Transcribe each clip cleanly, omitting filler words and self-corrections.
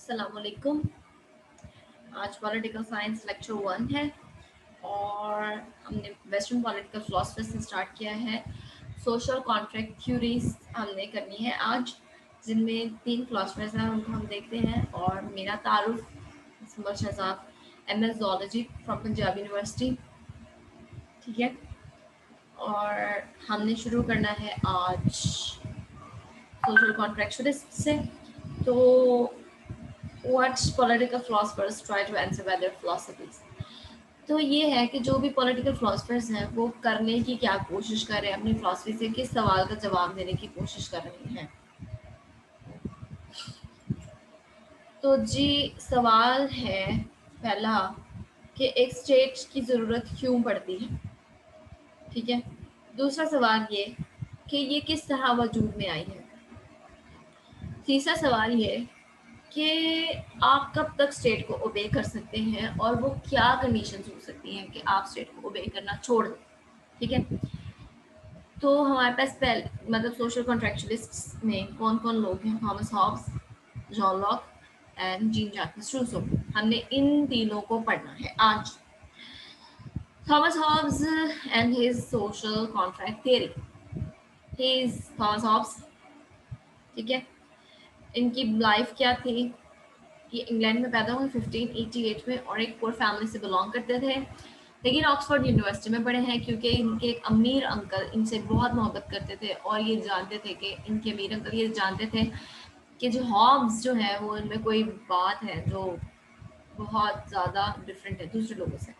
अस्सलामुअलैकुम। आज political science lecture 1 है और हमने वेस्टर्न पॉलिटिकल फिलोसफी से स्टार्ट किया है। सोशल कॉन्ट्रैक्ट थ्योरीज हमने करनी है आज, जिनमें 3 फिलोसफर्स हैं, उनको हम देखते हैं। और मेरा तारुफ Ismat Shahzad, MS zoology from Punjab university. ठीक है, और हमने शुरू करना है आज सोशल कॉन्ट्रैक्चुअलिस्ट से। तो what political philosophers try to answer by their philosophies। तो ये है कि जो भी पॉलिटिकल फिलोसफर्स हैं वो करने की क्या कोशिश कर रहे हैं, अपनी फिलोसफी से किस सवाल का जवाब देने की कोशिश कर रहे हैं। तो जी सवाल है पहला कि एक स्टेट की ज़रूरत क्यों पड़ती है। ठीक है, दूसरा सवाल ये कि ये किस तरह वजूद में आई है। तीसरा सवाल ये कि आप कब तक स्टेट को ओबे कर सकते हैं और वो क्या कंडीशंस हो सकती हैं कि आप स्टेट को ओबे करना छोड़ दें। ठीक है, तो हमारे पास पहले मतलब सोशल कॉन्ट्रैक्चुअलिस्ट्स में कौन कौन लोग हैं? Thomas Hobbes, John Locke and Jean Jacques Rousseau. हमने इन तीनों को पढ़ना है आज। Thomas Hobbes and his social contract theory. He is Thomas Hobbes. ठीक है, इनकी लाइफ क्या थी? ये इंग्लैंड में पैदा हुए 1588 में और एक पुअर फैमिली से बिलोंग करते थे, लेकिन ऑक्सफोर्ड यूनिवर्सिटी में पढ़े हैं क्योंकि इनके एक अमीर अंकल इनसे बहुत मोहब्बत करते थे और ये जानते थे कि इनके अमीर अंकल ये जानते थे कि जो हॉब्स जो है वो इनमें कोई बात है जो बहुत ज़्यादा डिफरेंट है दूसरे लोगों से।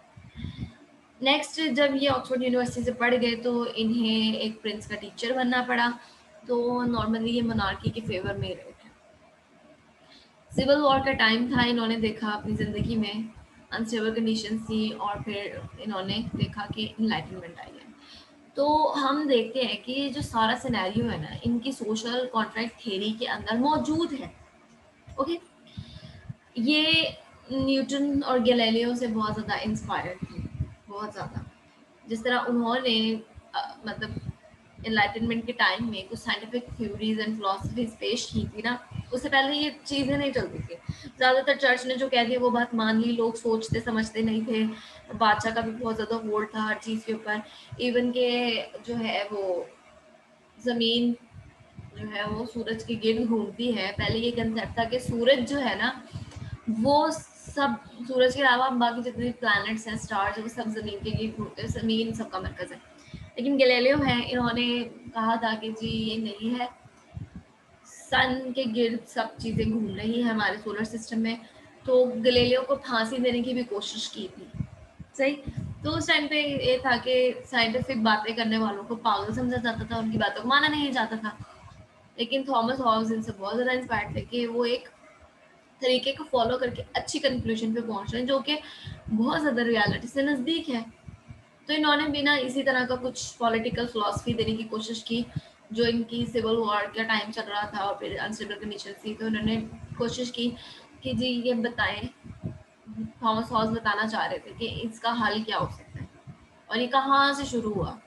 नेक्स्ट, जब ये ऑक्सफोर्ड यूनिवर्सिटी से पढ़ गए तो इन्हें एक प्रिंस का टीचर बनना पड़ा। तो नॉर्मली ये मोनार्की के फेवर में रहे थे। सिविल वॉर का टाइम था, इन्होंने देखा अपनी ज़िंदगी में अनस्टेबल कंडीशन थी और फिर इन्होंने देखा कि इनलाइटनमेंट आई है। तो हम देखते हैं कि ये जो सारा सिनेरियो है ना, इनकी सोशल कॉन्ट्रैक्ट थ्योरी के अंदर मौजूद है। ओके, ये न्यूटन और गैलीलियो से बहुत ज़्यादा इंस्पायर्ड थी, बहुत ज़्यादा। जिस तरह उन्होंने मतलब एनलाइटनमेंट के टाइम में कुछ साइंटिफिक थ्योरीज एंड फिलोसफीज पेश की थी ना, उससे पहले ये चीज़ें नहीं चलती थी। ज़्यादातर चर्च ने जो कह दिया वो बात मान ली, लोग सोचते समझते नहीं थे। बादशाह का भी बहुत ज़्यादा होल्ड था हर चीज़ के ऊपर। इवन के जो है वो ज़मीन जो है वो सूरज के गिर्द घूमती है। पहले ये कंसेप्ट था कि सूरज जो है ना वो सब, सूरज के अलावा बाकी जितने प्लैनेट्स हैं, स्टार्स, वो सब ज़मीन के गिर्द घूमते हैं, ज़मीन सबका मरकज़ है। लेकिन गैलीलियो हैं, इन्होंने कहा था कि जी ये नहीं है, सन के गिर्द सब चीज़ें घूम रही हैं हमारे सोलर सिस्टम में। तो गैलीलियो को फांसी देने की भी कोशिश की थी। सही। तो उस टाइम पे ये था कि साइंटिफिक बातें करने वालों को पागल समझा जाता था, उनकी बातों को माना नहीं जाता था। लेकिन थॉमस हॉब्स इनसे बहुत ज़्यादा इंस्पायर्ड थे कि वो एक तरीके को फॉलो करके अच्छी कंक्लूजन पे पहुंच रहे हैं जो कि बहुत ज़्यादा रियलिटी से नज़दीक है। तो इन्होंने भी ना इसी तरह का कुछ पॉलिटिकल फिलॉसफी देने की कोशिश की। जो इनकी सिविल वॉर का टाइम चल रहा था और फिर अनस्टेबल कंडीशन थी, तो इन्होंने कोशिश की कि जी ये बताएं, थॉमस हॉब्स बताना चाह रहे थे कि इसका हल क्या हो सकता है और ये कहाँ से शुरू हुआ।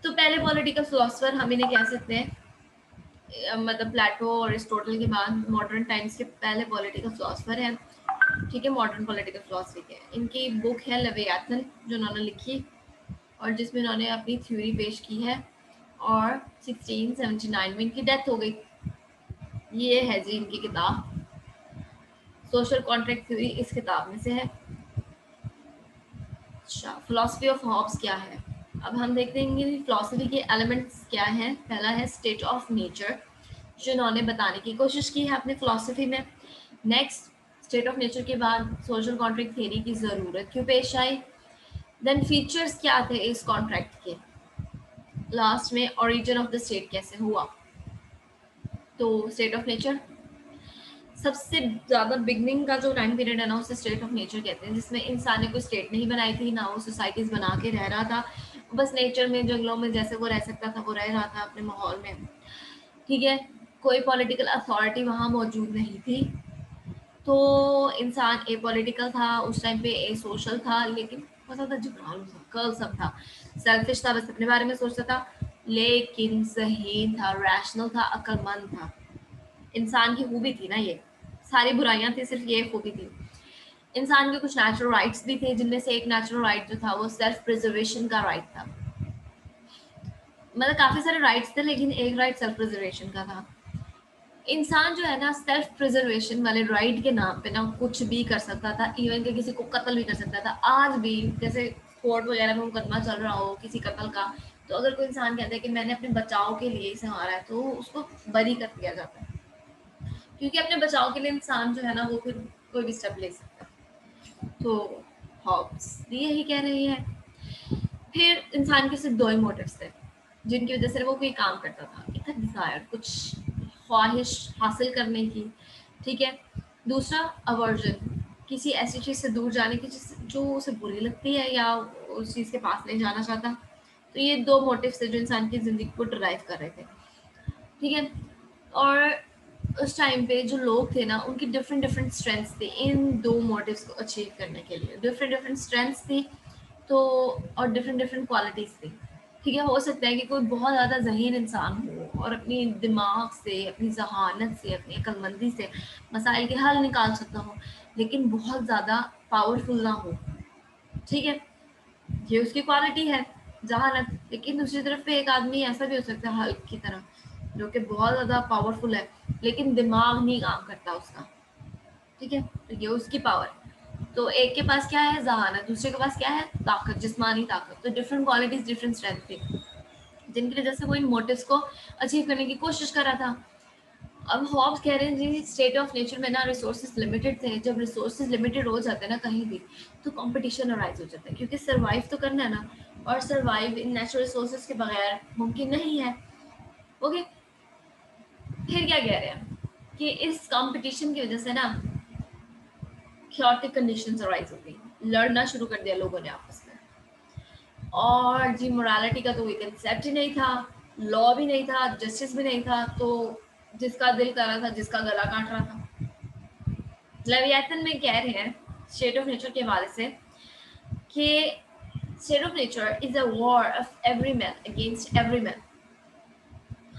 तो पहले पॉलिटिकल फिलोसफर हम इन्हें कह सकते हैं, मतलब प्लेटो और एरिस्टोटल के बाद मॉडर्न टाइम्स के पहले पॉलिटिकल फिलोसफर हैं। ठीक है, मॉडर्न पॉलिटिकल फिलोसफी के इनकी बुक है लेवियाथन जो उन्होंने लिखी और जिसमें उन्होंने अपनी थ्योरी पेश की है और 1679 में इनकी डेथ हो गई। ये है जी इनकी किताब, सोशल कॉन्ट्रैक्ट थ्योरी इस किताब में से है। अच्छा, फिलोसफी ऑफ हॉब्स क्या है? अब हम देखते हैं कि फिलोसफी के एलिमेंट्स क्या हैं। पहला है स्टेट ऑफ नेचर, जो इन्होंने बताने की कोशिश की है अपने फिलोसफी में। नेक्स्ट, स्टेट ऑफ नेचर के बाद सोशल कॉन्ट्रैक्ट थ्योरी की ज़रूरत क्यों पेश आई। देन फीचर्स क्या थे इस कॉन्ट्रैक्ट के। लास्ट में ओरिजिन ऑफ द स्टेट कैसे हुआ। तो स्टेट ऑफ नेचर सबसे ज़्यादा बिगनिंग का जो टाइम पीरियड है ना, उसे स्टेट ऑफ नेचर कहते हैं, जिसमें इंसान ने कोई स्टेट नहीं बनाई थी, ना वो सोसाइटीज़ बना के रह रहा था, बस नेचर में जंगलों में जैसे वो रह सकता था वो रह रहा था अपने माहौल में। ठीक है, कोई पॉलिटिकल अथॉरिटी वहाँ मौजूद नहीं थी। तो इंसान ए पॉलिटिकल था उस टाइम पे, ए सोशल था, लेकिन बहुत ज़्यादा जुगरालू था, कर्ल सब था, सेल्फिश था, बस अपने बारे में सोचता था, लेकिन ज़हीन था, रैशनल था, अक्लमंद था। इंसान की खूबी थी ना ये, सारी बुराइयां थी, सिर्फ ये खूबी थी। इंसान के कुछ नेचुरल राइट्स भी थे, जिनमें से एक नेचुरल राइट जो था वो सेल्फ प्रिजर्वेशन का राइट था। मतलब काफी सारे राइट्स थे, लेकिन एक राइट सेल्फ प्रिजर्वेशन का था। इंसान जो है ना सेल्फ प्रिजर्वेशन वाले राइट के नाम पे ना कुछ भी कर सकता था, इवन के किसी को कत्ल भी कर सकता था। आज भी जैसे कोर्ट वगैरह में मुकदमा चल रहा हो किसी कत्ल का, तो अगर कोई इंसान कहता है कि मैंने अपने बचाव के लिए इसे मारा है, तो उसको बरी कर दिया जाता है, क्योंकि अपने बचाव के लिए इंसान जो है ना वो फिर कोई भी स्टेप ले सकता है। तो हॉब्स भी यही कह रही है। फिर इंसान के सिर्फ दो ही मोटिव्स थे जिनकी वजह से वो कोई काम करता था, एक था डिजायर, कुछ ख्वाहिश हासिल करने की, ठीक है। दूसरा अवर्जन, किसी ऐसी चीज से दूर जाने की जो उसे बुरी लगती है या उस चीज के पास नहीं जाना चाहता। तो ये दो मोटिव थे जो इंसान की जिंदगी को ड्राइव कर रहे थे, ठीक है। और उस टाइम पे जो लोग थे ना उनकी डिफरेंट डिफरेंट स्ट्रेंथ्स थे इन दो मोटिव्स को अचीव करने के लिए, डिफरेंट डिफरेंट स्ट्रेंथ्स थी। तो और डिफरेंट डिफरेंट क्वालिटीज थी, ठीक है। हो सकता है कि कोई बहुत ज़्यादा ज़हीन इंसान हो और अपनी दिमाग से, अपनी जहानत से, अपनी अक्लमंदी से मसाइल के हल निकाल सकता हो, लेकिन बहुत ज़्यादा पावरफुल ना हो, ठीक है। ये उसकी क्वालिटी है, जहानत। लेकिन दूसरी तरफ पे एक आदमी ऐसा भी हो सकता है हल्क की तरह, जो कि बहुत ज़्यादा पावरफुल है लेकिन दिमाग नहीं काम करता उसका, ठीक है। तो ये उसकी पावर है। तो एक के पास क्या है, जहानत, दूसरे के पास क्या है, ताकत, जिस्मानी ताकत। तो डिफरेंट क्वालिटीज, डिफरेंट स्ट्रेंथ थी, जिनकी वजह से वो इन मोटिव्स को अचीव करने की कोशिश कर रहा था। अब हॉब्स कह रहे हैं जी स्टेट ऑफ नेचर में ना रिसोर्सेज लिमिटेड थे। जब रिसोर्सेज लिमिटेड हो जाते हैं ना कहीं भी, तो कंपटीशन अराइज हो जाता है, क्योंकि सरवाइव तो करना है ना, और सरवाइव इन नेचुरल रिसोर्सेज के बगैर मुमकिन नहीं है। ओके, फिर क्या कह रहे हैं कि इस कंपटीशन की वजह से ना chaotic conditions अराइज हो गई, लड़ना शुरू कर दिया लोगों ने आपस में। और जी मोरालिटी का तो कोई कंसेप्ट ही नहीं था, लॉ भी नहीं था, जस्टिस भी नहीं था। तो जिसका दिल कर रहा था, जिसका गला काट रहा था। लेविएथन में कह रहे हैं स्टेट ऑफ नेचर के हवाले से कि state of nature is a war of every man against every man.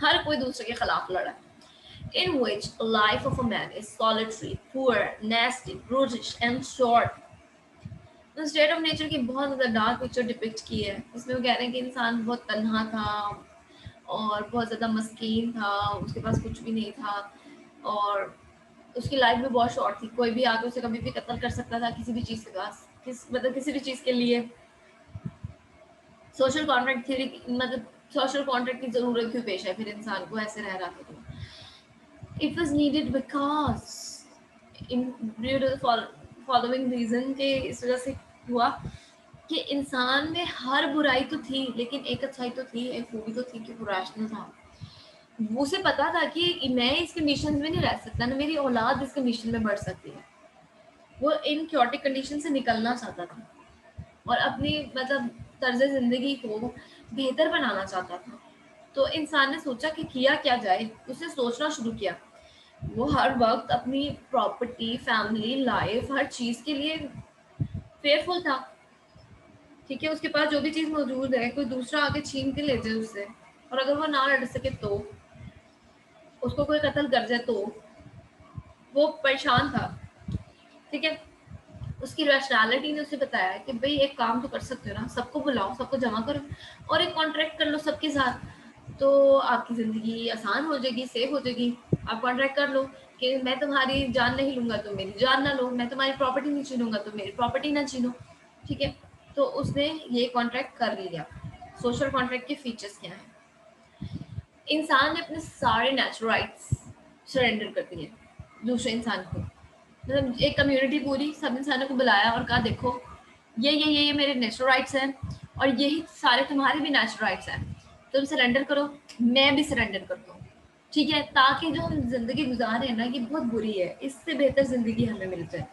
हर कोई दूसरे के खिलाफ लड़ा, in which life of a man is solitary, poor, nasty, brutish and short. तो स्टेट ऑफ नेचर की बहुत ज़्यादा डार्क पिक्चर डिपिक्ट की है। इसमें वो कह रहे हैं कि इंसान बहुत तन्हा था और बहुत ज़्यादा मस्कीन था, उसके पास कुछ भी नहीं था, और उसकी लाइफ भी बहुत शॉर्ट थी। कोई भी आके उसे कभी भी कत्ल कर सकता था किसी भी चीज़ के पास, मतलब किसी भी चीज़ के लिए। सोशल कॉन्ट्रैक्ट थ्योरी, मतलब सोशल कॉन्ट्रैक्ट की ज़रूरत क्यों पेश है फिर इंसान को ऐसे रह रहा था। तो it was needed because in following reason के इस वजह से हुआ कि इंसान में हर बुराई तो थी, लेकिन एक अच्छाई तो थी, एक खूबी तो थी कि वो रैशनल था। उसे पता था कि मैं इस कंडीशन में नहीं रह सकता, ना मेरी औलाद इस कंडीशन में बढ़ सकती है। वो इन क्योटिक कंडीशन से निकलना चाहता था और अपनी मतलब तर्ज जिंदगी को बेहतर बनाना चाहता था। तो इंसान ने सोचा कि किया क्या जाए, उसने सोचना शुरू किया। वो हर वक्त अपनी प्रॉपर्टी, फैमिली, लाइफ, हर चीज के लिए फेयरफुल था, ठीक है। उसके पास जो भी चीज मौजूद है कोई दूसरा आके छीन के ले जाए उससे, और अगर वो ना लड़ सके तो, उसको कोई कत्ल कर जाए तो, वो परेशान था, ठीक है। उसकी रैशनैलिटी ने उसे बताया कि भाई एक काम तो कर सकते हो ना, सबको बुलाओ, सबको जमा करो और एक कॉन्ट्रैक्ट कर लो सबके साथ, तो आपकी ज़िंदगी आसान हो जाएगी, सेफ हो जाएगी। आप कॉन्ट्रैक्ट कर लो कि मैं तुम्हारी जान नहीं लूँगा तो मेरी जान ना लो, मैं तुम्हारी प्रॉपर्टी नहीं छीनूंगा तो मेरी प्रॉपर्टी ना छीनो, ठीक है। तो उसने ये कॉन्ट्रैक्ट कर लिया। सोशल कॉन्ट्रैक्ट के फीचर्स क्या हैं? इंसान ने अपने सारे नेचुरल राइट्स सरेंडर कर दिए दूसरे इंसान को। मतलब एक कम्युनिटी पूरी सब इंसानों को बुलाया और कहा देखो ये मेरे नेचुरल राइट्स हैं और यही सारे तुम्हारे भी नेचुरल राइट्स हैं, तुम सरेंडर करो, मैं भी सरेंडर करता हूँ, ठीक है। ताकि जो हम जिंदगी गुजार रहे हैं ना ये बहुत बुरी है, इससे बेहतर जिंदगी हमें मिल जाए,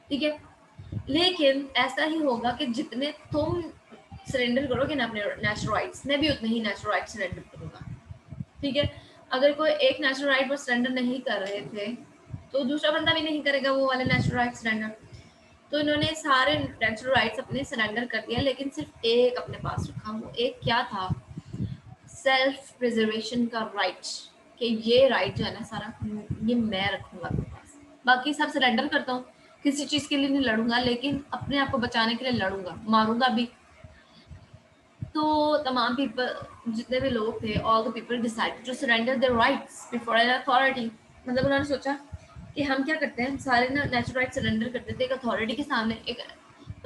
ठीक है। लेकिन ऐसा ही होगा कि जितने तुम सरेंडर करोगे ना अपने नेचुरल राइट्स, मैं भी उतने ही नेचुरल राइट्स सरेंडर करूंगा, ठीक है। अगर कोई एक नेचुरल राइट पर सरेंडर नहीं कर रहे थे तो दूसरा बंदा भी नहीं करेगा वो वाले नेचुरल राइट सरेंडर। तो इन्होंने सारे नेचुरल राइट्स अपने सरेंडर कर दिया, लेकिन सिर्फ एक अपने पास रखा। वो एक क्या था? सेल्फ प्रिजर्वेशन का राइट, कि ये राइट जो है ना सारा ये मैं रखूंगा अपने पास, बाकी सब सरेंडर करता हूँ, किसी चीज के लिए नहीं लड़ूंगा, लेकिन अपने आप को बचाने के लिए लड़ूंगा, मारूंगा भी। तो तमाम पीपल, जितने भी लोग थे, all the people decided to surrender their rights before an authority. मतलब उन्होंने सोचा कि हम क्या करते हैं, सारे ना नेचुरल राइट सरेंडर कर देते हैं एक अथॉरिटी के सामने। एक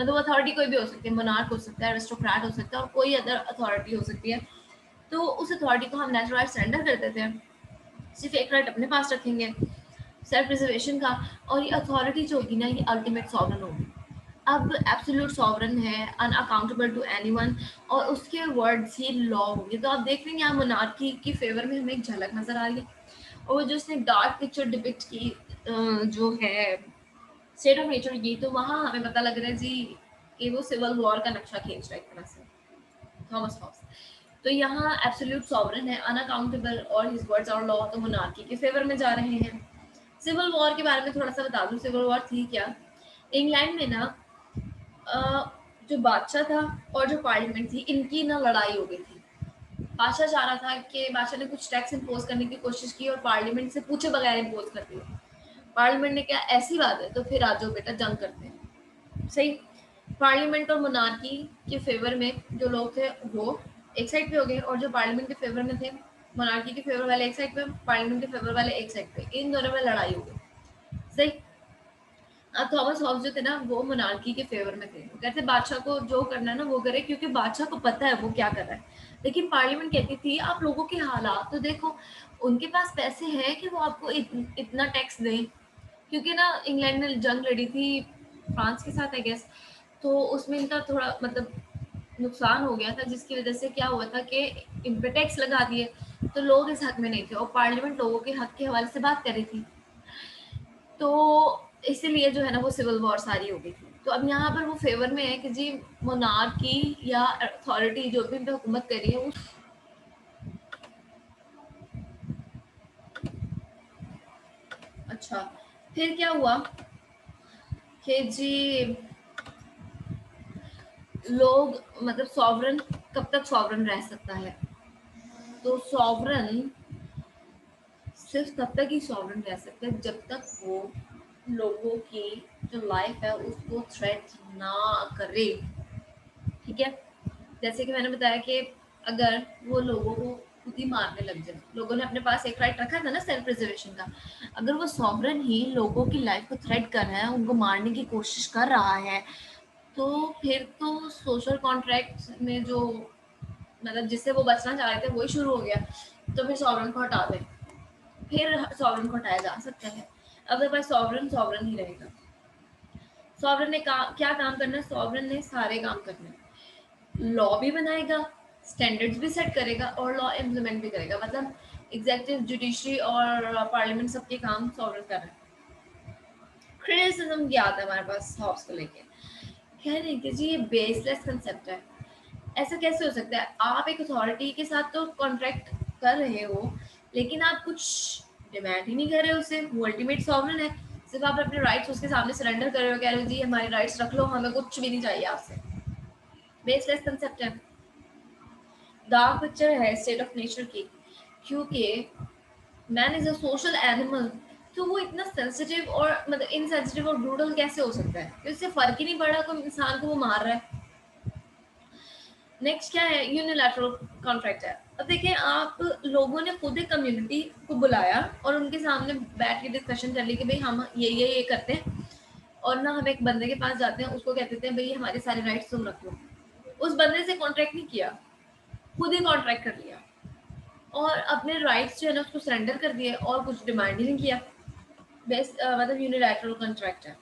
मतलब अथॉरिटी कोई भी हो सकती है, मोनार्क हो सकता है, एरिस्टोक्रेट हो सकता है, और कोई अदर अथॉरिटी हो सकती है। तो उस अथॉरिटी को हम नेचुरल राइट सरेंडर कर देते हैं, सिर्फ एक राइट अपने पास रखेंगे, सेल्फ प्रिजर्वेशन का। और ये अथॉरिटी जो होगी ना, ये अल्टीमेट सॉवरन होगी। अब एब्सोल्यूट सॉवरन है, अनअकाउंटेबल टू एनीवन, और उसके वर्ड्स ही लॉ होंगे। तो आप देख रहे हैं यहाँ मोनार्की की फेवर में हमें एक झलक नजर आ रही है। और जो उसने डार्क पिक्चर डिपिक्ट की जो है स्टेट ऑफ नेचर की, तो वहाँ हमें पता लग रहा है जी कि वो सिविल वॉर का नक्शा खींच रहा है एक तरह से, थॉमस हॉब्स। तो यहाँ एब्सोल्यूट सॉवरन है, अनअकाउंटेबल, और हिज वर्ड्स आर लॉ, तो मोनार्की के फेवर में जा रहे हैं। सिविल वॉर के बारे में थोड़ा सा बता दूं, सिविल वॉर थी क्या। इंग्लैंड में ना जो बादशाह था और जो पार्लियामेंट थी, इनकी ना लड़ाई हो गई थी। बादशाह चाह रहा था कि बादशाह ने कुछ टैक्स इम्पोज करने की कोशिश की और पार्लियामेंट से पूछे बगैर इम्पोज कर दिया। पार्लियामेंट ने क्या, ऐसी बात है तो फिर आ जाओ बेटा, जंग करते हैं। सही। पार्लियामेंट और मोनार्की के फेवर में जो लोग थे वो एक साइड पे हो गए, और जो पार्लियामेंट के फेवर में थे, मोनार्की के फेवर वाले एक साइड पे, पार्लियामेंट के फेवर वाले एक साइड पे, इन दोनों में लड़ाई हो गई। सही। अब थॉमस हॉब्स जो थे ना, वो मोनार्की के फेवर में थे। वो कहते बादशाह को जो करना है ना वो करे, क्योंकि बादशाह को पता है वो क्या कर रहा है। लेकिन पार्लियामेंट कहती थी आप लोगों के हालात तो देखो, उनके पास पैसे हैं कि वो आपको इतना टैक्स दें। क्योंकि ना इंग्लैंड ने जंग लड़ी थी फ्रांस के साथ आई गेस, तो उसमें इनका थोड़ा मतलब नुकसान हो गया था, जिसकी वजह से क्या हुआ था कि इन पे टैक्स लगा दिए। तो लोग इस हक में नहीं थे, और पार्लियामेंट लोगों के हक के हवाले से बात कर रही थी। तो इसीलिए जो है ना वो सिविल वॉर सारी हो गई थी। तो अब यहाँ पर वो फेवर में है कि जी मोनार्की या अथॉरिटी जो भी इन पे हुकूमत कर रही है वो। अच्छा, फिर क्या हुआ कि जी लोग मतलब सॉवरन कब तक सॉवरन रह सकता है, तो सॉवरन सिर्फ तब तक ही सॉवरन रह सकता है जब तक वो लोगों की जो लाइफ है उसको थ्रेट ना करे। ठीक है। जैसे कि मैंने बताया कि अगर वो लोगों को खुद ही मारने लग जाए, लोगों ने अपने पास एक राइट रखा था ना सेल्फ प्रिजर्वेशन का, अगर वो सॉवरन ही लोगों की लाइफ को थ्रेट कर रहा है, उनको मारने की कोशिश कर रहा है, तो फिर तो सोशल कॉन्ट्रैक्ट में जो मतलब जिससे वो बचना चाह रहे थे वही शुरू हो गया। तो फिर सॉवरन को हटा दें, फिर सॉवरन को हटाया जा सकता है। अदरवाइज सॉवरन सॉवरन ही रहेगा। सॉवरन ने क्या काम करना है, सॉवरन ने सारे काम करने, लॉ भी बनाएगा, स्टैंडर्ड्स भी सेट करेगा, और लॉ इम्प्लीमेंट भी करेगा। मतलब एग्जीक्यूटिव, जुडिशरी और पार्लियामेंट सबके काम सॉवरन कर रहे हैं। क्रिटिसिज्म क्या आता है हमारे पास हॉब्स को लेके, कह रहे हैं कि जी ये बेसलेस कंसेप्ट है। ऐसा कैसे हो सकता है, आप एक अथॉरिटी के साथ तो कॉन्ट्रैक्ट कर रहे हो, लेकिन आप कुछ डिमांड ही नहीं कर रहे हो उससे। वो अल्टीमेट सॉवरन है, सिर्फ आप अपने राइट्स उसके सामने सरेंडर कर रहे हो, कह रहे हो जी हमारे राइट्स रख लो, हमें कुछ भी नहीं चाहिए आपसे। बेसलेस कंसेप्ट है। डार्क पिक्चर है स्टेट ऑफ नेचर की, क्योंकि man is a social animal. तो वो इतना सेंसिटिव और मतलब इनसेंसिटिव और ब्रूटल कैसे हो सकता है कि उससे फर्क ही नहीं पड़ा, कोई इंसान को वो मार रहा है। नेक्स्ट क्या है, यूनिलैटरल कॉन्ट्रैक्ट है। अब देखिए, आप लोगों ने खुद एक कम्युनिटी को बुलाया और उनके सामने बैठ के डिस्कशन कर ली कि भाई हम ये करते हैं, और ना हम एक बंदे के पास जाते हैं, उसको कहते हैं भाई हमारे सारे राइट्स तुम रख लो। उस बंदे से कॉन्ट्रैक्ट नहीं किया, खुद ही कॉन्ट्रैक्ट कर लिया, और अपने राइट्स जो है ना उसको सरेंडर कर दिए, और कुछ डिमांड ही नहीं किया। बेस्ट मतलब यूनिलैटरल कॉन्ट्रैक्ट है।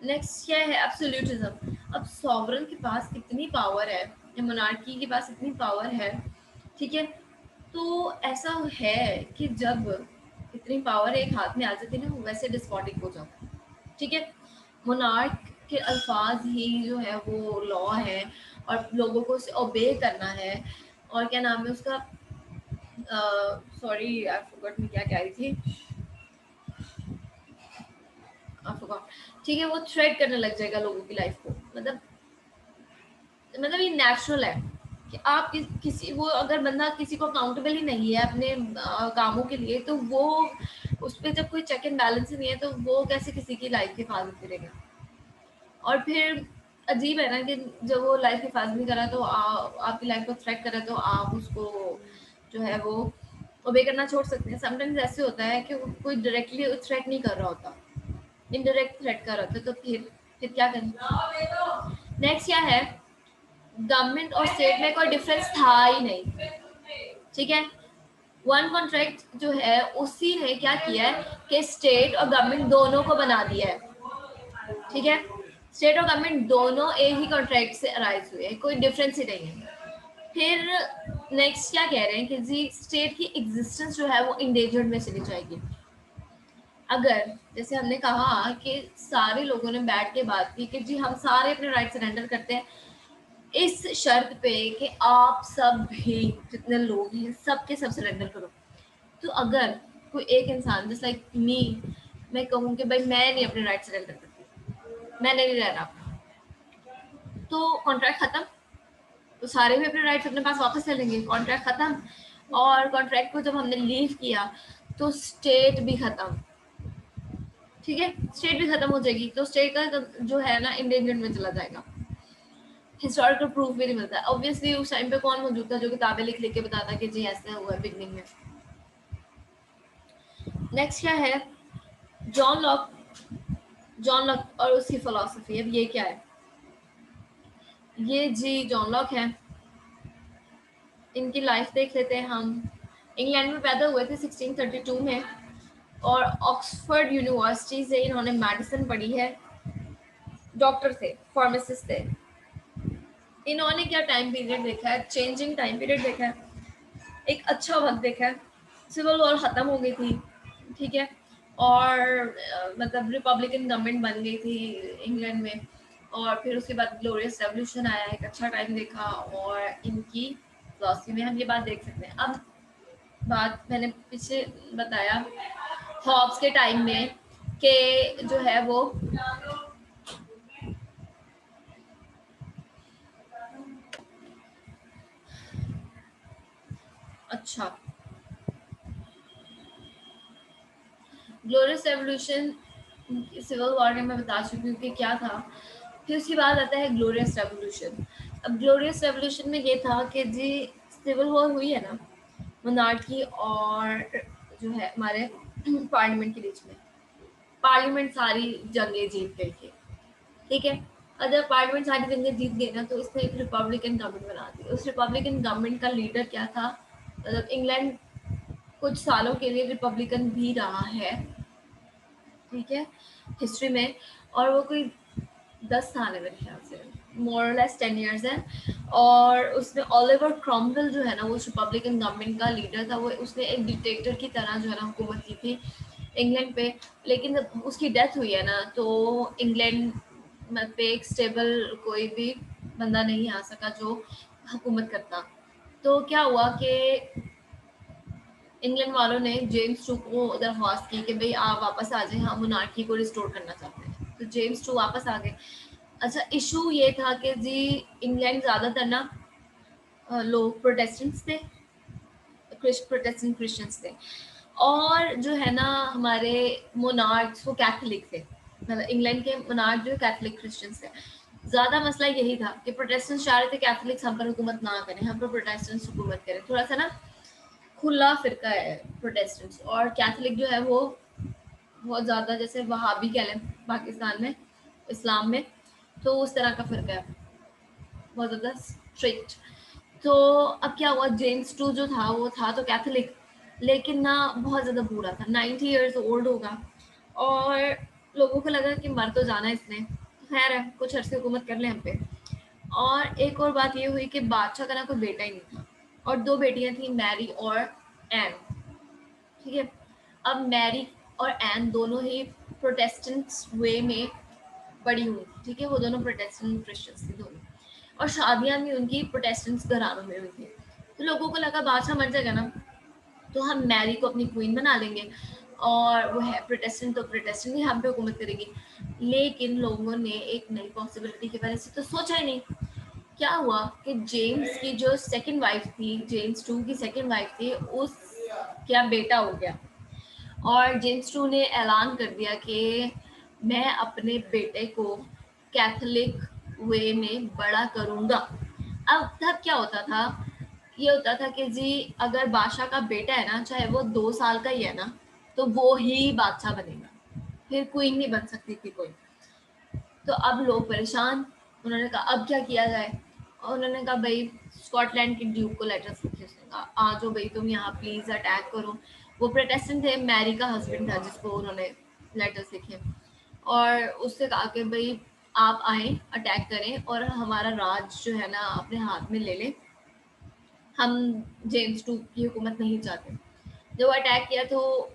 नेक्स्ट क्या है, एब्सोल्यूटिज्म। अब सॉवरन के पास इतनी पावर है, या मोनार्की के पास इतनी पावर है, ठीक है, तो ऐसा है कि जब इतनी पावर एक हाथ में आ जाती है ना, वैसे डिस्पॉटिक हो जाता है। ठीक है। मोनार्क के अल्फाज ही जो है वो लॉ है, और लोगों को उसे ओबे करना है। और क्या नाम है उसका, सॉरी आई फॉरगॉट, मैं क्या कह रही थी, आई फॉरगॉट। ठीक है, वो थ्रेट करने लग जाएगा लोगों की लाइफ को। मतलब ये नेचुरल है कि आप किसी वो अगर बंदा किसी को अकाउंटेबल ही नहीं है अपने कामों के लिए, तो वो उस पर जब कोई चेक एंड बैलेंस ही नहीं है, तो वो कैसे किसी की लाइफ की हिफाजत करेगा। और फिर अजीब है ना कि जब वो लाइफ की हिफाजत नहीं कर रहा, तो आपकी लाइफ को थ्रेट कर रहा है, तो आप उसको जो है वो ओबे करना छोड़ सकते हैं। समटाइम्स ऐसे होता है कि कोई डायरेक्टली थ्रेट नहीं कर रहा होता, इनडायरेक्ट थ्रेट कर रहा होता है, तो फिर क्या करें। नेक्स्ट क्या है, गवर्नमेंट और स्टेट में कोई डिफरेंस था ही नहीं, ठीक है। वन कॉन्ट्रैक्ट जो है उसी ने क्या किया है कि स्टेट और गवर्नमेंट दोनों को बना दिया है, ठीक है। स्टेट और गवर्नमेंट दोनों एक ही कॉन्ट्रैक्ट से अराइज हुए हैं, कोई डिफरेंस ही नहीं है। फिर नेक्स्ट क्या कह रहे हैं कि जी स्टेट की एग्जिस्टेंस जो है वो इंडेंजर्ड में चली जाएगी। अगर जैसे हमने कहा कि सारे लोगों ने बैठ के बात की कि जी हम सारे अपने राइट सरेंडर करते हैं, इस शर्त पे कि आप सब भी जितने लोग हैं सबके सब सरेंडर करो। तो अगर कोई एक इंसान जस्ट लाइक मी, मैं कहूँ कि भाई मैं नहीं अपने राइट सरेंडर करती, मैंने नहीं रहना, तो कॉन्ट्रैक्ट खत्म, तो सारे भी अपने राइट्स अपने पास वापस ले लेंगे, कॉन्ट्रैक्ट खत्म। और कॉन्ट्रैक्ट को जब हमने लीव किया तो स्टेट भी खत्म, ठीक है, स्टेट भी खत्म हो जाएगी, तो स्टेट का जो है ना इंडेंजर्ड में चला जाएगा। हिस्टोरिकल प्रूफ भी नहीं मिलता। ऑब्वियसली उस टाइम पे कौन मौजूद था जो किताबें लिख लिख के बताता कि जी ऐसा हुआ है बिगनिंग में। नेक्स्ट क्या है, जॉन लॉक, जॉन लॉक और उसकी फिलॉसफी। अब ये क्या है, ये जी जॉन लॉक है, इनकी लाइफ देख लेते हैं हम। इंग्लैंड में पैदा हुए थे 1632 में, और ऑक्सफोर्ड यूनिवर्सिटी से इन्होंने मेडिसिन पढ़ी है, डॉक्टर थे, फार्मासिस्ट थे। इन्होंने क्या टाइम पीरियड देखा है, चेंजिंग टाइम पीरियड देखा है, एक अच्छा वक्त देखा है। सिविल वॉर खत्म हो गई थी, ठीक है, और मतलब रिपब्लिकन गवर्नमेंट बन गई थी इंग्लैंड में, और फिर उसके बाद ग्लोरियस रेवोल्यूशन आया, एक अच्छा टाइम देखा। और इनकी फिलॉसफी में हम ये बात देख सकते हैं। अब बात मैंने पीछे बताया हॉब्स के टाइम में कि जो है वो अच्छा, ग्लोरियस रेवोल्यूशन सिविल वॉर में मैं बता चुकी हूँ कि क्या था। फिर उसके बाद आता है ग्लोरियस रेवोल्यूशन। अब ग्लोरियस रेवोल्यूशन में ये था कि जी सिविल वॉर हुई है ना मोनार्की और जो है हमारे पार्लियामेंट के बीच में, पार्लियामेंट सारी जंगें जीत गई थी, ठीक है। अगर पार्लियामेंट सारी जंगें जीत गई ना, तो इसने एक रिपब्लिकन गवर्नमेंट बना दी। उस रिपब्लिकन गवर्नमेंट का लीडर क्या था, मतलब इंग्लैंड कुछ सालों के लिए रिपब्लिकन भी रहा है, ठीक है, हिस्ट्री में। और वो कोई 10 साल है मेरे ख्याल से, मोर लेस 10 ईयर्स है। और उसमें ओलिवर क्रॉमवेल जो है ना, वो रिपब्लिकन गवर्नमेंट का लीडर था। वो उसने एक डिक्टेटर की तरह जो है ना हुकूमत की थी इंग्लैंड पे। लेकिन जब उसकी डेथ हुई है ना, तो इंग्लैंड पे एक स्टेबल कोई भी बंदा नहीं आ सका जो हुकूमत करता। तो क्या हुआ कि इंग्लैंड वालों ने जेम्स टू को दरख्वास्त की कि भाई आप वापस आ जाए, हम मोनार्की को रिस्टोर करना चाहते हैं। तो जेम्स टू वापस आ गए। अच्छा, इशू ये था कि जी इंग्लैंड ज़्यादातर ना लोग प्रोटेस्टेंट्स थे, प्रोटेस्टेंट क्रिश्चियंस थे, और जो है ना हमारे मोनार्क्स वो कैथोलिक थे। मतलब इंग्लैंड के मोनार्क जो कैथोलिक क्रिश्चियंस थे। ज़्यादा मसला यही था कि प्रोटेस्टेंट्स चाह रहे थे कैथोलिक्स हम पर हुकूमत ना करें, हम पर प्रोटेस्टेंट्स हुकूमत करें। थोड़ा सा ना खुला फिरका है प्रोटेस्टेंट्स, और कैथोलिक जो है वो बहुत ज़्यादा जैसे वहाबी कह लें पाकिस्तान में इस्लाम में, तो उस तरह का फिरका है, बहुत ज़्यादा स्ट्रिक्ट। तो अब क्या हुआ, जेम्स टू जो था वो था तो कैथोलिक, लेकिन ना बहुत ज़्यादा बूढ़ा था, 90 ईयर्स ओल्ड होगा। और लोगों को लगा कि मर तो जाना इसने, तो खैर है कुछ अरसे हुकूमत कर ले हम पे। और एक और बात ये हुई कि बादशाह का ना कोई बेटा ही नहीं था, और दो बेटियां थी, मैरी और एन, ठीक है। अब मैरी और एन दोनों ही प्रोटेस्टेंट्स वे में बड़ी हुई, ठीक है, वो दोनों प्रोटेस्टेंट क्रिश्चियंस थी दोनों, और शादियां भी उनकी प्रोटेस्टेंट्स घरानों में हुई थी। तो लोगों को लगा बादशाह मर जाएगा ना, तो हम मैरी को अपनी क्वीन बना लेंगे, और वो है प्रोटेस्टेंट, तो प्रोटेस्टेंट ही हम पे हुकूमत करेगी। लेकिन लोगों ने एक नई पॉसिबिलिटी के बारे में तो सोचा ही नहीं। क्या हुआ कि जेम्स की जो सेकंड वाइफ थी, जेम्स टू की सेकंड वाइफ थी, उस क्या बेटा हो गया और जेम्स टू ने ऐलान कर दिया कि मैं अपने बेटे को कैथोलिक वे में बड़ा करूंगा। अब तब क्या होता था, ये होता था कि जी अगर बादशाह का बेटा है ना, चाहे वो 2 साल का ही है ना, तो वो ही बादशाह बनेगा, फिर क्वीन नहीं बन सकती थी कोई। तो अब लोग परेशान, उन्होंने कहा अब क्या किया जाए, और उन्होंने कहा भाई स्कॉटलैंड के ड्यूक को लेटर्स लिखे, उसने कहा आ जाओ भाई तुम यहाँ प्लीज अटैक करो। वो प्रोटेस्टेंट थे, मैरी का हस्बैंड था जिसको उन्होंने लेटर्स लिखे, और उससे कहा कि भाई आप आए अटैक करें और हमारा राज जो है ना अपने हाथ में ले लें, हम जेम्स टू की हुकूमत नहीं चाहते। जब अटैक किया तो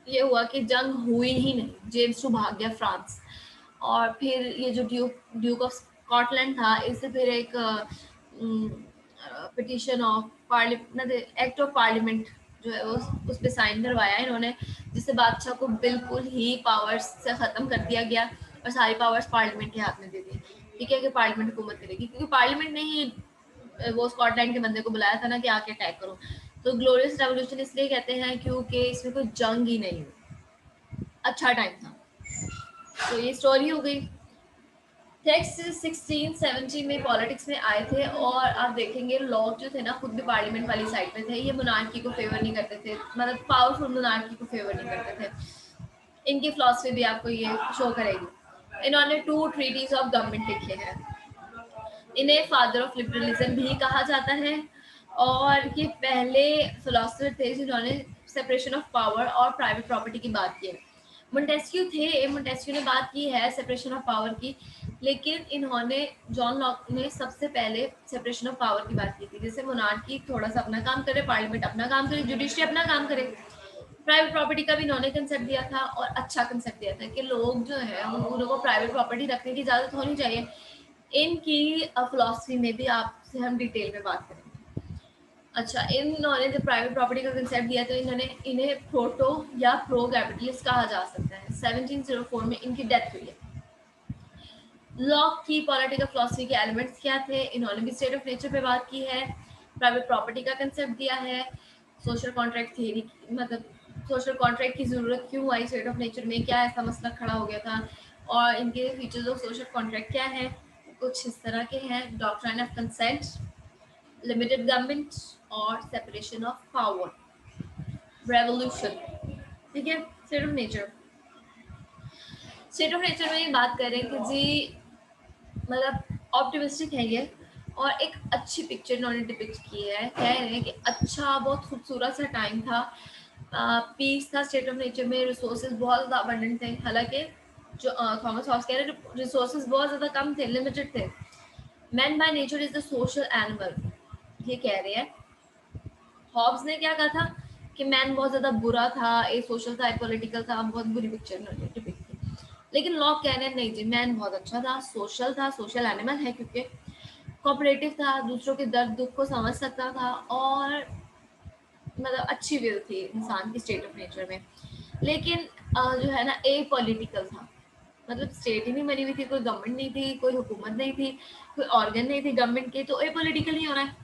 ये हुआ कि जंग हुई ही नहीं, जेम्स टू भाग गया फ्रांस। और फिर ये जो ड्यूक ऑफ स्कॉटलैंड था, इससे फिर एक petition of parliament, act of parliament जो है उस पे साइन करवाया इन्होंने, जिससे बादशाह को बिल्कुल ही पावर्स से ख़त्म कर दिया गया और सारी पावर्स पार्लियामेंट के हाथ में दे दी। ठीक है कि पार्लियामेंट हुकूमत करेगी, क्योंकि पार्लियामेंट ने ही वो स्कॉटलैंड के बंदे को बुलाया था ना कि आके अटैक करो। तो ग्लोरियस रेवोल्यूशन इसलिए कहते हैं क्योंकि इसमें कोई जंग ही नहीं हुई, अच्छा टाइम था। तो ये स्टोरी हो गई। टेक्स्ट 1670 में पॉलिटिक्स में आए थे, और आप देखेंगे लॉर्ड जो थे ना खुद भी पार्लियामेंट वाली साइड पे थे, ये मोनार्की को फेवर नहीं करते थे, मतलब पावरफुल मोनार्की को फेवर नहीं करते थे। इनकी फिलॉसफी भी आपको ये शो करेगी। इन्होंने 2 ट्रीटीज ऑफ गवर्नमेंट लिखे हैं। इन्हें फादर ऑफ लिबरलिज्म भी कहा जाता है, और ये पहले फिलोसफर थे जिन्होंने सेपरेशन ऑफ पावर और प्राइवेट प्रॉपर्टी की बात की है। मोंटेस्क्यू थे, मोंटेस्क्यू ने बात की है सेपरेशन ऑफ पावर की, लेकिन इन्होंने, जॉन लॉक ने सबसे पहले सेपरेशन ऑफ पावर की बात की थी, जैसे मोनार्की थोड़ा सा अपना काम करे, पार्लियामेंट अपना काम करे, जुडिशरी अपना काम करे। प्राइवेट प्रॉपर्टी का भी इन्होंने कंसेप्ट दिया था, और अच्छा कंसेप्ट दिया था कि लोग जो है उनको प्राइवेट प्रॉपर्टी रखने की इजाजत होनी चाहिए। इनकी फिलॉसफी में भी आपसे हम डिटेल में बात करेंगे। अच्छा, इन्होंने जब प्राइवेट प्रॉपर्टी का कंसेप्ट दिया तो इन्हें प्रोटो या प्रो कैपिटलिस्ट कहा जा सकता है। 1704 में इनकी डेथ हुई है। लॉक की पॉलिटिकल फिलॉसफी के एलिमेंट्स क्या थे, इन्होंने भी स्टेट ऑफ नेचर पे बात की है, प्राइवेट प्रॉपर्टी का कंसेप्ट दिया है, सोशल कॉन्ट्रैक्ट थियरी, मतलब सोशल कॉन्ट्रैक्ट की जरूरत क्यों आई स्टेट ऑफ नेचर में, क्या ऐसा मसला खड़ा हो गया था, और इनके फीचर्स ऑफ सोशल कॉन्ट्रैक्ट क्या है, कुछ इस तरह के हैं। Doctrine of consent, limited government और सेपरेशन ऑफ पावर, रेवोल्यूशन। ठीक है, state of nature. State of nature में ये बात करें कि जी मतलब ऑप्टिमिस्टिक है ये, और एक अच्छी पिक्चर इन्होंने डिपिक्ट की है। कह रहे हैं कि अच्छा बहुत खूबसूरत सा टाइम था, पीस था स्टेट ऑफ नेचर में, रिसोर्सेज बहुत ज़्यादा अबंडेंट थे। हालांकि जो थॉमस हॉब्स कह रहे हैं रिसोर्सेज बहुत ज़्यादा कम थे, लिमिटेड थे। Man by nature is the social animal, ये कह रहे हैं। हॉब्स ने क्या कहा था कि मैन बहुत ज़्यादा बुरा था, ए सोशल था, ए पॉलिटिकल था, बहुत बुरी पिक्चर इन्होंने डिपिक्ट की। लेकिन लॉक कह रहे हैं नहीं जी, मैन बहुत अच्छा था, सोशल एनिमल है, क्योंकि कोऑपरेटिव था, दूसरों के दर्द दुख को समझ सकता था, और मतलब अच्छी विल थी इंसान की स्टेट ऑफ नेचर में। लेकिन जो है ना ए पॉलिटिकल था, मतलब स्टेट ही नहीं बनी हुई थी, कोई गवर्नमेंट नहीं थी, कोई हुकूमत नहीं थी, कोई ऑर्गन नहीं थी गवर्नमेंट के, तो ए पॉलिटिकल नहीं हो रहा है।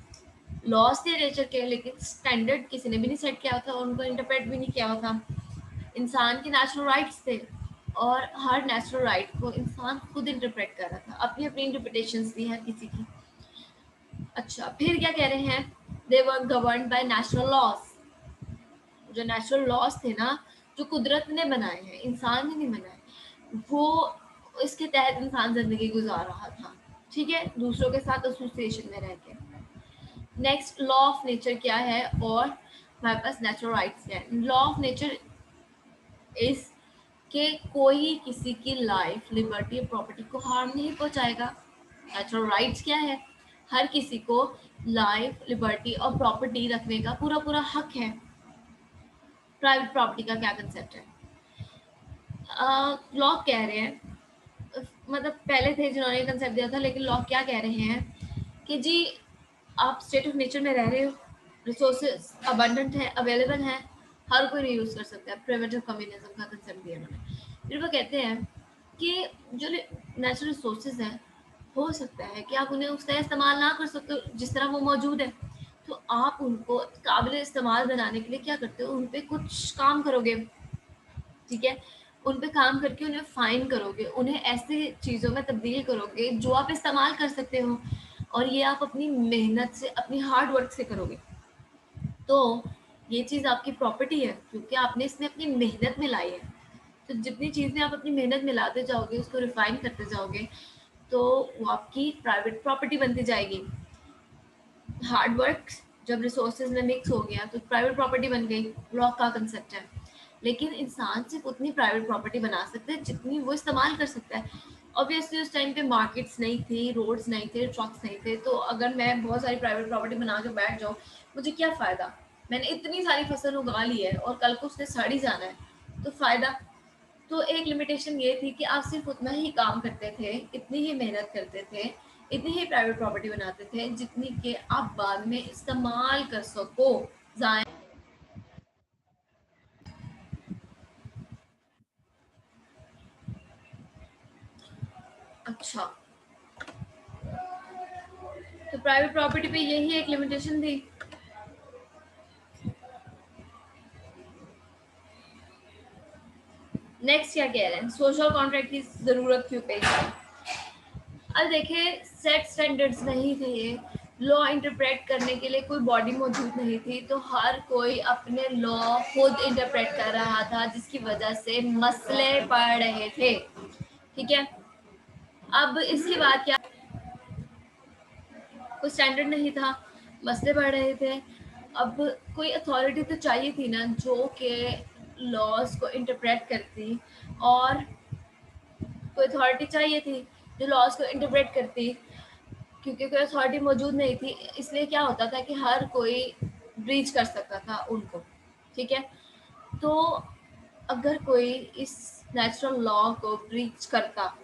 लॉस थे नेचर के, लेकिन स्टैंडर्ड किसी ने भी नहीं सेट किया था, उनको इंटरप्रेट भी नहीं किया हुआ था। इंसान के नेचुरल राइट्स थे, और हर नेचुरल राइट को इंसान खुद इंटरप्रेट कर रहा था, अपनी अपनी इंटरप्रिटेशंस थी हर किसी की। अच्छा, फिर क्या कह रहे हैं, दे वर गवर्न्ड बाय नेचुरल लॉज। जो नेचुरल लॉज थे ना, जो कुदरत ने बनाए हैं, इंसान ने नहीं बनाए, वो इसके तहत इंसान जिंदगी गुजार रहा था। ठीक है, दूसरों के साथ एसोसिएशन में रह के। नेक्स्ट, लॉ ऑफ नेचर क्या है, और हमारे पास नेचुरल राइट्स क्या है। लॉ ऑफ नेचर इस के कोई किसी की लाइफ, लिबर्टी और प्रॉपर्टी को हार्म नहीं पहुंचाएगा। नेचुरल राइट्स क्या है, हर किसी को लाइफ, लिबर्टी और प्रॉपर्टी रखने का पूरा पूरा हक है। प्राइवेट प्रॉपर्टी का क्या कंसेप्ट है, लॉ कह रहे हैं, मतलब पहले थे जिन्होंने कंसेप्ट दिया था, लेकिन लॉ क्या कह रहे हैं कि जी आप स्टेट ऑफ नेचर में रह रहे हो, रिसोर्सेज अबंडेंट है, अवेलेबल है, हर कोई नहीं यूज कर सकता है। प्रिमिटिव कम्युनिज्म का कंसेप्ट दिया उन्होंने। फिर वो कहते हैं कि जो नेचुरल रिसोर्सेज हैं हो सकता है कि आप उन्हें उस तरह इस्तेमाल ना कर सकते हो जिस तरह वो मौजूद है, तो आप उनको काबिल इस्तेमाल बनाने के लिए क्या करते हो, उन पे कुछ काम करोगे, ठीक है? उन पे काम करके उन्हें फाइन करोगे, उन्हें ऐसी चीज़ों में तब्दील करोगे जो आप इस्तेमाल कर सकते हो, और ये आप अपनी मेहनत से, अपनी हार्ड वर्क से करोगे। तो ये चीज़ आपकी प्रॉपर्टी है क्योंकि आपने इसमें अपनी मेहनत मिलाई है। तो जितनी चीज़ें आप अपनी मेहनत मिलाते जाओगे, उसको रिफाइन करते जाओगे, तो वो आपकी प्राइवेट प्रॉपर्टी बनती जाएगी। हार्ड वर्क जब रिसोर्सेज में मिक्स हो गया तो प्राइवेट प्रॉपर्टी बन गई, लॉ का कंसेप्ट है। लेकिन इंसान सिर्फ उतनी प्राइवेट प्रॉपर्टी बना सकता है जितनी वो इस्तेमाल कर सकता है। ऑब्वियसली उस टाइम पे मार्केट्स नहीं थी, रोड्स नहीं थे, ट्रक्स नहीं थे, तो अगर मैं बहुत सारी प्राइवेट प्रॉपर्टी बना के बैठ जाऊँ, मुझे क्या फ़ायदा? मैंने इतनी सारी फसल उगा ली है और कल को उसने सड़ ही जाना है, तो फ़ायदा? तो एक लिमिटेशन ये थी कि आप सिर्फ उतना ही काम करते थे, इतनी ही मेहनत करते थे, इतनी ही प्राइवेट प्रॉपर्टी बनाते थे जितनी कि आप बाद में इस्तेमाल कर सको। जाए अच्छा, तो प्राइवेट प्रॉपर्टी पे यही एक लिमिटेशन थी। नेक्स्ट क्या कह रहे हैं, सोशल कॉन्ट्रैक्ट की जरूरत क्यों पड़ी? अब देखिए, सेट स्टैंडर्ड्स नहीं थे, लॉ इंटरप्रेट करने के लिए कोई बॉडी मौजूद नहीं थी, तो हर कोई अपने लॉ खुद इंटरप्रेट कर रहा था, जिसकी वजह से मसले पड़ रहे थे, ठीक है? अब इसके बाद क्या, कोई स्टैंडर्ड नहीं था, मसले बढ़ रहे थे। अब कोई अथॉरिटी तो चाहिए थी ना जो कि लॉज को इंटरप्रेट करती, और कोई अथॉरिटी चाहिए थी जो लॉज को इंटरप्रेट करती, क्योंकि कोई अथॉरिटी मौजूद नहीं थी, इसलिए क्या होता था कि हर कोई ब्रीच कर सकता था उनको, ठीक है? तो अगर कोई इस नेचुरल लॉ को ब्रीच करता,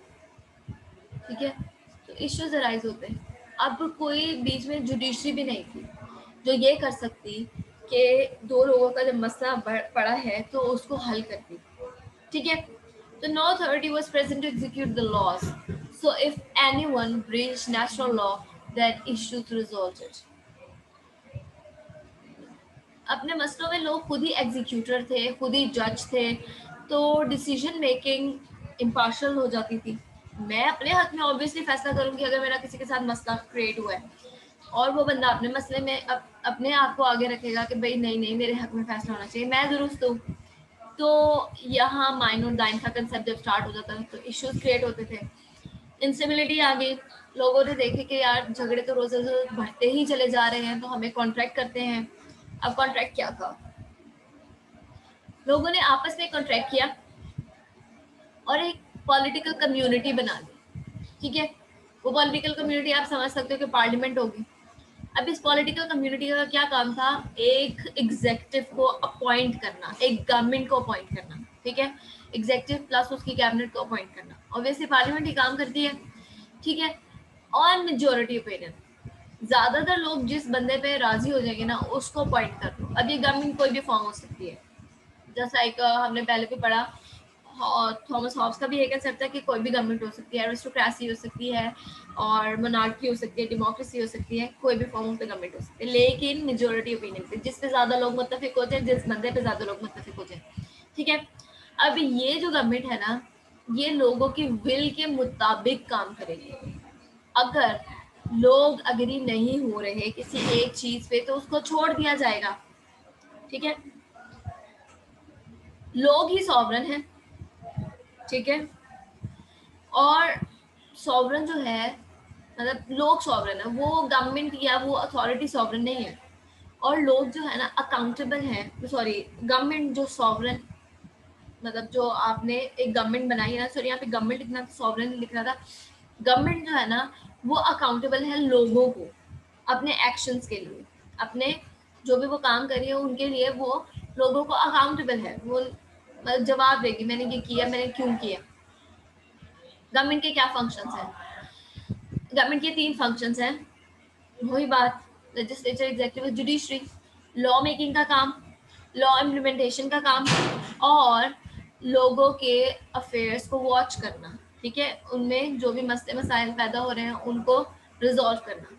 ठीक है, तो इश्यूज अराइज होते हैं। अब कोई बीच में जुडिशरी भी नहीं थी जो ये कर सकती कि दो लोगों का जब मसला पड़ा है तो उसको हल करती, ठीक है? तो no authority was present to execute the laws, so if anyone breached national law, then issues resulted। अपने मसलों में लोग खुद ही एग्जीक्यूटर थे, खुद ही जज थे, तो डिसीजन मेकिंग इम्पार्शल हो जाती थी। मैं अपने हक में ऑब्वियसली फैसला करूंगी अगर मेरा किसी के साथ मसला क्रिएट हुआ है, और वो बंदा अपने मसले में अपने आप को आगे रखेगा कि भाई नहीं नहीं, मेरे हक में फैसला होना चाहिए, मैं दुरुस्त हूँ। तो यहाँ माइन और दाइन का कंसेप्ट जब स्टार्ट हो जाता है तो इश्यूज क्रिएट होते थे, इंसिबिलिटी आ गई। लोगों ने देखे कि यार झगड़े तो रोज रोज बढ़ते ही चले जा रहे हैं, तो हमें कॉन्ट्रैक्ट करते हैं। अब कॉन्ट्रैक्ट क्या था, लोगों ने आपस में कॉन्ट्रैक्ट किया और एक पॉलिटिकल कम्युनिटी बना दी, ठीक है? वो पॉलिटिकल कम्युनिटी आप समझ सकते हो कि पार्लियामेंट होगी। अब इस पॉलिटिकल कम्युनिटी का क्या काम था, एक एग्जेक्टिव को अपॉइंट करना, एक गवर्नमेंट को अपॉइंट करना, ठीक है? एग्जेक्टिव प्लस उसकी कैबिनेट को अपॉइंट करना, ऑब्वियसली पार्लियामेंट ही काम करती है, ठीक है? और मेजोरिटी ओपिनियन, ज्यादातर लोग जिस बंदे पे राजी हो जाएंगे ना उसको अपॉइंट कर दो। अब ये गवर्नमेंट कोई भी फॉर्म हो सकती है, जस्ट लाइक हमने पहले भी पढ़ा, थॉमस हॉब्स का भी एक कंसेप्ट था कि कोई भी गवर्नमेंट हो सकती है, एरिस्टोक्रेसी हो सकती है, और मोनार्की हो सकती है, डेमोक्रेसी हो सकती है, कोई भी फॉर्म ऑफ द गवर्नमेंट हो सकती है, लेकिन मेजोरिटी ओपिनियन पे, जिस पे ज्यादा लोग मुत्तफिक हो जाए, जिस बंदे पे ज्यादा लोग मुत्तफिक हो जाए, ठीक है? अब ये जो गवर्नमेंट है ना, ये लोगों की विल के मुताबिक काम करेगी। अगर लोग अग्री नहीं हो रहे किसी एक चीज पे तो उसको छोड़ दिया जाएगा, ठीक है? लोग ही सॉवरन है, ठीक है? और सॉवरन जो है, मतलब लोग सॉवरन है, वो गवर्नमेंट या वो अथॉरिटी सॉवरन नहीं है। और लोग जो है ना अकाउंटेबल हैं, सॉरी, गवर्नमेंट जो सॉवरन, मतलब जो आपने एक गवर्नमेंट बनाई है ना, सॉरी यहाँ पे गवर्नमेंट लिखना था, सॉवरन लिख रहा था। गवर्नमेंट जो है ना वो अकाउंटेबल है लोगों को, अपने एक्शंस के लिए, अपने जो भी वो काम कर रही है उनके लिए वो लोगों को अकाउंटेबल है, वो मतलब जवाब देगी, मैंने ये किया, मैंने क्यों किया। गवर्नमेंट के क्या फंक्शंस हैं, गवर्नमेंट के तीन फंक्शंस हैं, वही बात, legislature, executive, judiciary. Law making का काम, लॉ इम्प्लीमेंटेशन का काम, और लोगों के अफेयर्स को वॉच करना, ठीक है, उनमें जो भी मसले मसाइल पैदा हो रहे हैं उनको रिजॉल्व करना।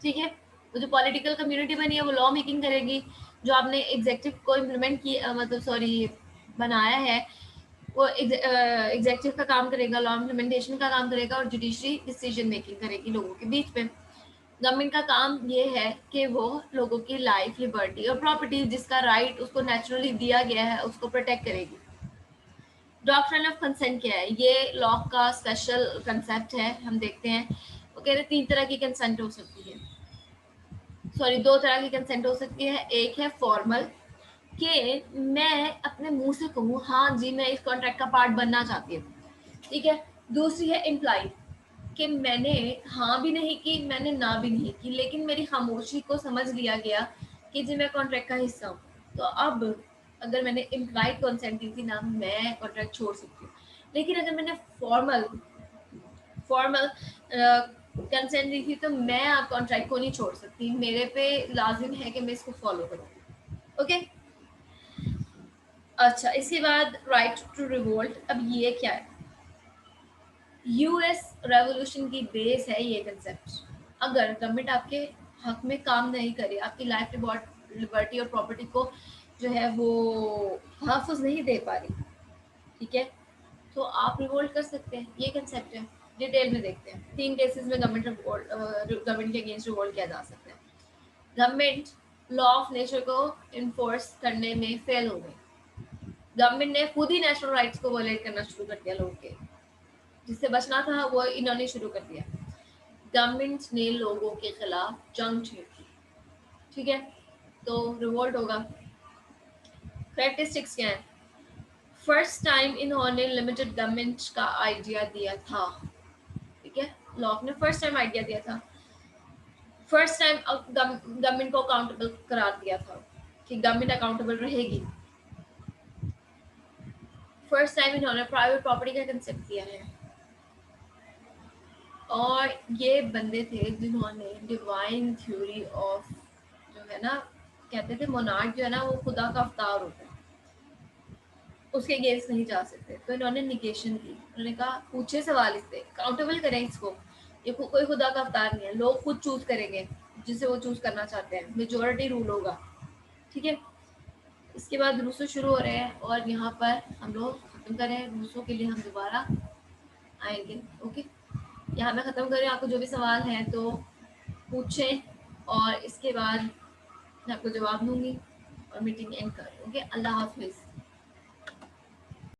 ठीक है, वो जो पॉलिटिकल कम्युनिटी बनी है वो लॉ मेकिंग करेगी, जो आपने एग्जेक्टिव को इम्प्लीमेंट किया मतलब सॉरी बनाया है वो एग्जेक्टिव का काम करेगा, लॉ इम्प्लीमेंटेशन का काम करेगा और जुडिशरी डिसीजन मेकिंग करेगी लोगों के बीच में। गवर्नमेंट का काम ये है कि वो लोगों की लाइफ, लिबर्टी और प्रॉपर्टी जिसका राइट उसको नेचुरली दिया गया है उसको प्रोटेक्ट करेगी। डॉक्ट्रिन ऑफ कंसेंट क्या है? ये लॉ का स्पेशल कंसेप्ट है। हम देखते हैं वो कह रहे 3 तरह की कंसेंट हो सकती है, सॉरी 2 तरह की कंसेंट हो सकती है। एक है फॉर्मल कि मैं अपने मुंह से कहूँ हाँ जी मैं इस कॉन्ट्रैक्ट का पार्ट बनना चाहती हूँ। ठीक है, दूसरी है इम्प्लाइड कि मैंने हाँ भी नहीं की, मैंने ना भी नहीं की, लेकिन मेरी खामोशी को समझ लिया गया कि जी मैं कॉन्ट्रैक्ट का हिस्सा हूँ। तो अब अगर मैंने इम्प्लाइड कंसेंट दी थी ना, मैं कॉन्ट्रैक्ट छोड़ सकती हूँ। लेकिन अगर मैंने फॉर्मल फॉर्मल कंसेंट दी थी तो मैं आप कॉन्ट्रैक्ट को नहीं छोड़ सकती, मेरे पे लाजिम है कि मैं इसको फॉलो करूँ। ओके, अच्छा इसके बाद राइट टू रिवोल्ट। अब ये क्या है? यूएस रेवोल्यूशन की बेस है ये कंसेप्ट। अगर गवर्नमेंट आपके हक में काम नहीं करे, आपकी लाइफ लिबर्टी और प्रॉपर्टी को जो है वो तहफ़्फ़ुज़ नहीं दे पा रही, ठीक है, तो आप रिवोल्ट कर सकते हैं। ये कंसेप्ट है। डिटेल में देखते हैं। 3 केसेस में गवर्नमेंट के अगेंस्ट रिवोल्ट किया जा सकता है। गवर्नमेंट लॉ ऑफ नेचर को इन्फोर्स करने में फेल हो गई। गवर्नमेंट ने खुद ही नेशनल राइट्स को वॉयलेट करना शुरू कर दिया, लोगों के जिससे बचना था वो इन्होंने शुरू कर दिया। गवर्नमेंट ने लोगों के खिलाफ जंग छेड़ दी। ठीक है, तो रिवोल्ट होगा। कैरेक्टरिस्टिक्स क्या है? फर्स्ट टाइम इन्होंने लिमिटेड गवर्नमेंट का आइडिया दिया था। ठीक है, लॉक ने फर्स्ट टाइम आइडिया दिया था। फर्स्ट टाइम गवर्नमेंट को अकाउंटेबल करार दिया था कि गवर्नमेंट अकाउंटेबल रहेगी। फर्स्ट टाइम इन्होंने प्राइवेट प्रॉपर्टी का कंसेप्ट दिया है। और ये बंदे थे जिन्होंने डिवाइन थ्योरी ऑफ जो है ना, कहते थे मोनार्क जो है ना वो खुदा का अवतार होता है, उसके अगेंस्ट नहीं जा सकते। तो इन्होंने निगेशन की। उन्होंने कहा पूछे सवाल, इससे काउंटेबल करें इसको। ये कोई खुदा का अवतार नहीं है, लोग खुद चूज करेंगे जिसे वो चूज करना चाहते हैं, मेजोरिटी रूल होगा। ठीक है, इसके बाद रूसो शुरू हो रहे हैं और यहाँ पर हम लोग खत्म करें। रूसो के लिए हम दोबारा आएंगे। ओके, यहाँ मैं ख़त्म करें। आपको जो भी सवाल है तो पूछें और इसके बाद मैं आपको जवाब दूंगी और मीटिंग एंड करें। ओके, अल्लाह हाफिज़।